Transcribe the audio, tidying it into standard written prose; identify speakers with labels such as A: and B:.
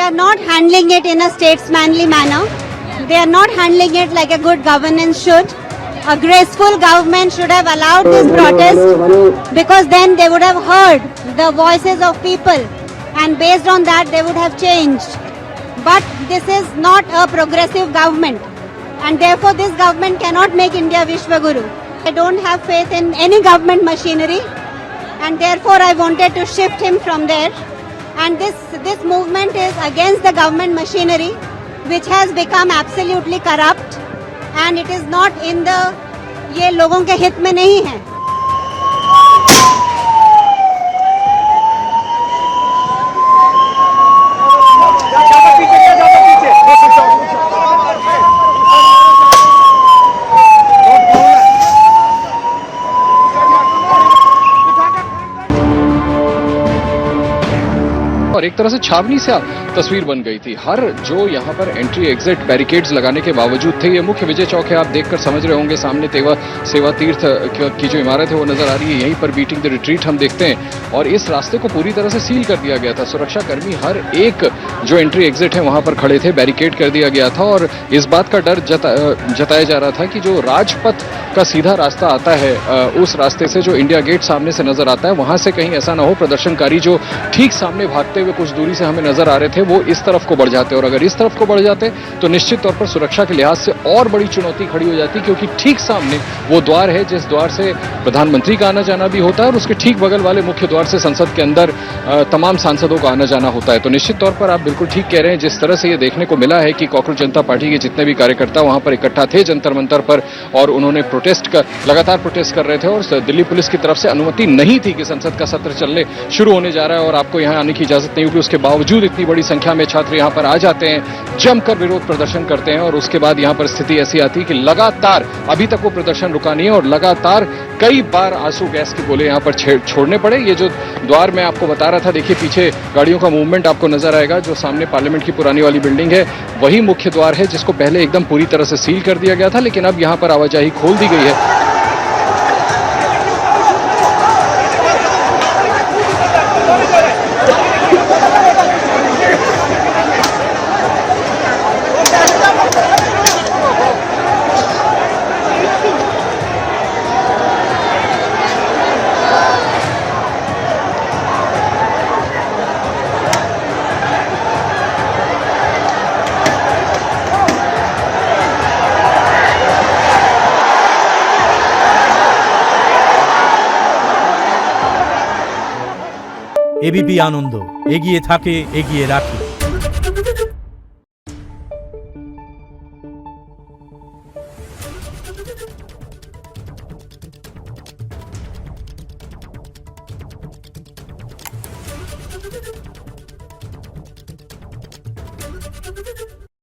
A: are not handling it in a statesmanly manner. They are not handling it like a good governance should. A graceful government should have allowed this protest, because then they would have heard the voices of people, and based on that they would have changed. But this is not a progressive government, and therefore this government cannot make India Vishwaguru. I don't have faith in any government machinery, and therefore I wanted to shift him from there. And this movement is against the government machinery, which has become absolutely corrupt, and it is not in the, ये लोगों के हित में नहीं है.
B: और एक तरह से छावनी से तस्वीर बन गई थी। हर जो यहाँ पर एंट्री एग्जिट बैरिकेड्स लगाने के बावजूद थे। ये मुख्य विजय चौक है, आप देखकर समझ रहे होंगे। सामने सेवा तीर्थ की जो इमारत है वो नजर आ रही है। यहीं पर बीटिंग द रिट्रीट हम देखते हैं, और इस रास्ते को पूरी तरह से सील कर दिया गया था। सुरक्षा कर्मी हर एक जो एंट्री एग्जिट है वहां पर खड़े थे, बैरिकेड कर दिया गया था, और इस बात का डर जताया जा रहा था कि जो राजपथ का सीधा रास्ता आता है, उस रास्ते से जो इंडिया गेट सामने से नजर आता है, वहां से कहीं ऐसा ना हो प्रदर्शनकारी जो ठीक सामने भागते हुए कुछ दूरी से हमें नजर आ रहे थे, वो इस तरफ को बढ़ जाते, और अगर इस तरफ को बढ़ जाते तो निश्चित तौर पर सुरक्षा के लिहाज से और बड़ी चुनौती खड़ी हो जाती, क्योंकि ठीक सामने वो द्वार है जिस द्वार से प्रधानमंत्री का आना जाना भी होता है, और उसके ठीक बगल वाले मुख्य द्वार से संसद के अंदर तमाम सांसदों का आना जाना होता है। तो निश्चित तौर पर आप बिल्कुल ठीक कह रहे हैं। जिस तरह से ये देखने को मिला है कि कॉकरोच जनता पार्टी के जितने भी कार्यकर्ता वहां पर इकट्ठा थे जंतर मंतर पर, और उन्होंने लगातार प्रोटेस्ट कर रहे थे, और दिल्ली पुलिस की तरफ से अनुमति नहीं थी कि संसद का सत्र चलने शुरू होने जा रहा है और आपको यहां आने की इजाजत नहीं होगी। उसके बावजूद इतनी बड़ी संख्या में छात्र यहां पर आ जाते हैं, जमकर विरोध प्रदर्शन करते हैं, और उसके बाद यहां पर स्थिति ऐसी आती है कि लगातार अभी तक वो प्रदर्शन रुका नहीं है, और लगातार कई बार आंसू गैस के गोले यहां पर छोड़ने पड़े। ये जो द्वार मैं आपको बता रहा था, देखिए पीछे गाड़ियों का मूवमेंट आपको नजर आएगा। जो सामने पार्लियामेंट की पुरानी वाली बिल्डिंग है वही मुख्य द्वार है, जिसको पहले एकदम पूरी तरह से सील कर दिया गया था, लेकिन अब यहां पर आवाजाही खोल दी गई है।
C: এবিপি আনন্দ এগিয়ে থাকে, এগিয়ে রাখে।